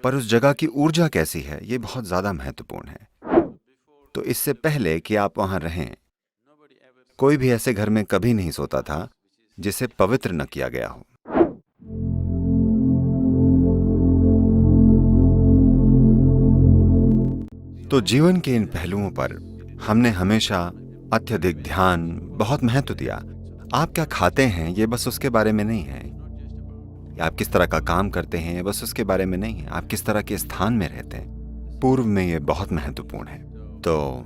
पर उस जगह की ऊर्जा कैसी है ये बहुत ज्यादा महत्वपूर्ण है। तो इससे पहले कि आप वहां रहें, कोई भी ऐसे घर में कभी नहीं सोता था जिसे पवित्र न किया गया हो। तो जीवन के इन पहलुओं पर हमने हमेशा अत्यधिक ध्यान, बहुत महत्व दिया। आप क्या खाते हैं ये बस उसके बारे में नहीं है, या आप किस तरह का काम करते हैं ये बस उसके बारे में नहीं है, आप किस तरह के स्थान में रहते हैं, पूर्व में ये बहुत महत्वपूर्ण है। तो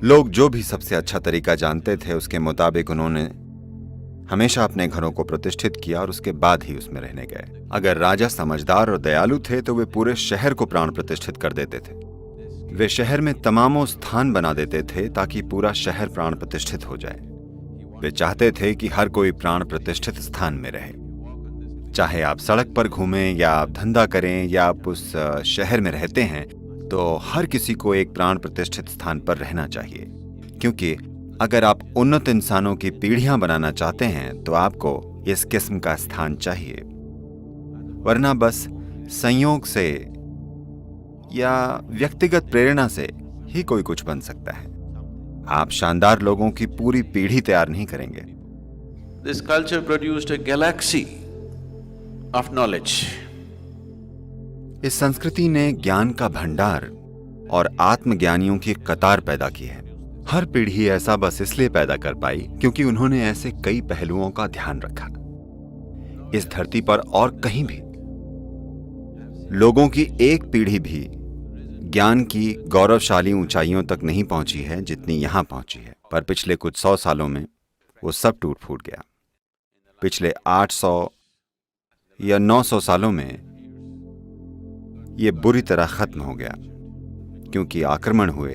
लोग जो भी सबसे अच्छा तरीका जानते थे उसके मुताबिक उन्होंने हमेशा अपने घरों को प्रतिष्ठित किया और उसके बाद ही उसमें रहने गए। अगर राजा समझदार और दयालु थे तो वे पूरे शहर को प्राण प्रतिष्ठित कर देते थे। वे शहर में तमामों स्थान बना देते थे ताकि पूरा शहर प्राण प्रतिष्ठित हो जाए। वे चाहते थे कि हर कोई प्राण प्रतिष्ठित स्थान में रहे। चाहे आप सड़क पर घूमें या आप धंधा करें या आप उस शहर में रहते हैं, तो हर किसी को एक प्राण प्रतिष्ठित स्थान पर रहना चाहिए। क्योंकि अगर आप उन्नत इंसानों की पीढ़ियां बनाना चाहते हैं तो आपको इस किस्म का स्थान चाहिए, वरना बस संयोग से या व्यक्तिगत प्रेरणा से ही कोई कुछ बन सकता है। आप शानदार लोगों की पूरी पीढ़ी तैयार नहीं करेंगे। This culture produced a galaxy of knowledge. इस संस्कृति ने ज्ञान का भंडार और आत्मज्ञानियों की कतार पैदा की है। हर पीढ़ी ऐसा बस इसलिए पैदा कर पाई क्योंकि उन्होंने ऐसे कई पहलुओं का ध्यान रखा। इस धरती पर और कहीं भी लोगों की एक पीढ़ी भी ज्ञान की गौरवशाली ऊंचाइयों तक नहीं पहुंची है जितनी यहां पहुंची है। पर पिछले कुछ 100 सालों में वो सब टूट फूट गया। पिछले 800 या 900 सालों में ये बुरी तरह खत्म हो गया, क्योंकि आक्रमण हुए,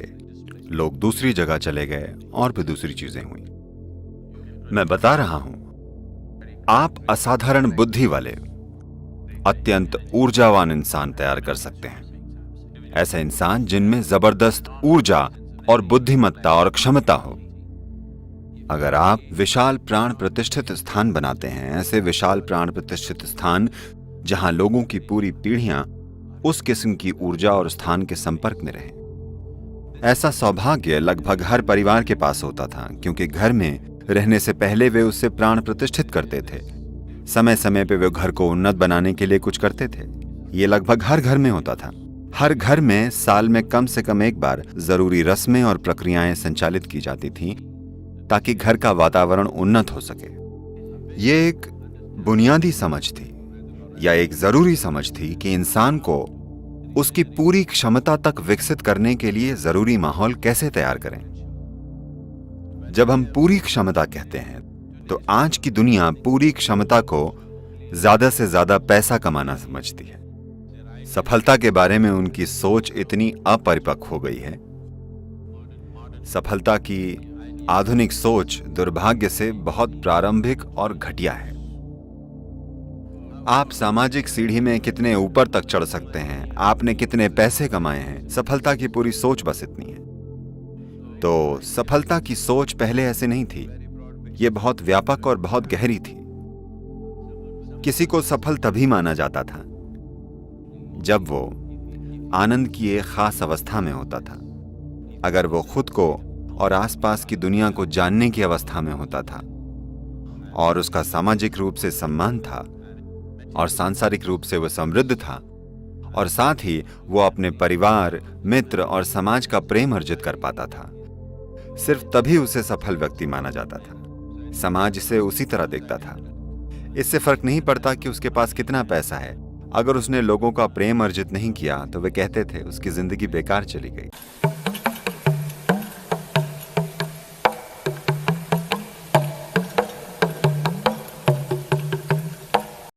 लोग दूसरी जगह चले गए और भी दूसरी चीजें हुई। मैं बता रहा हूं, आप असाधारण बुद्धि वाले, अत्यंत ऊर्जावान इंसान तैयार कर सकते हैं। ऐसे इंसान जिनमें जबरदस्त ऊर्जा और बुद्धिमत्ता और क्षमता हो। अगर आप विशाल प्राण प्रतिष्ठित स्थान बनाते हैं, ऐसे विशाल प्राण प्रतिष्ठित स्थान जहां लोगों की पूरी पीढ़ियां उस किस्म की ऊर्जा और स्थान के संपर्क में रहें, ऐसा सौभाग्य लगभग हर परिवार के पास होता था, क्योंकि घर में रहने से पहले वे उससे प्राण प्रतिष्ठित करते थे। समय समय पे वे घर को उन्नत बनाने के लिए कुछ करते थे। ये लगभग हर घर में होता था। हर घर में साल में कम से कम एक बार जरूरी रस्में और प्रक्रियाएं संचालित की जाती थीं ताकि घर का वातावरण उन्नत हो सके। ये एक बुनियादी समझ थी या एक जरूरी समझ थी कि इंसान को उसकी पूरी क्षमता तक विकसित करने के लिए जरूरी माहौल कैसे तैयार करें। जब हम पूरी क्षमता कहते हैं तो आज की दुनिया पूरी क्षमता को ज्यादा से ज्यादा पैसा कमाना समझती है। सफलता के बारे में उनकी सोच इतनी अपरिपक्व हो गई है। सफलता की आधुनिक सोच दुर्भाग्य से बहुत प्रारंभिक और घटिया है। आप सामाजिक सीढ़ी में कितने ऊपर तक चढ़ सकते हैं, आपने कितने पैसे कमाए हैं, सफलता की पूरी सोच बस इतनी है। तो सफलता की सोच पहले ऐसे नहीं थी। ये बहुत व्यापक और बहुत गहरी थी। किसी को सफल तभी माना जाता था जब वो आनंद की एक खास अवस्था में होता था, अगर वो खुद को और आसपास की दुनिया को जानने की अवस्था में होता था, और उसका सामाजिक रूप से सम्मान था और सांसारिक रूप से वो समृद्ध था, और साथ ही वो अपने परिवार, मित्र और समाज का प्रेम अर्जित कर पाता था। सिर्फ तभी उसे सफल व्यक्ति माना जाता था। समाज इसे उसी तरह देखता था। इससे फर्क नहीं पड़ता कि उसके पास कितना पैसा है। अगर उसने लोगों का प्रेम अर्जित नहीं किया तो वे कहते थे उसकी जिंदगी बेकार चली गई।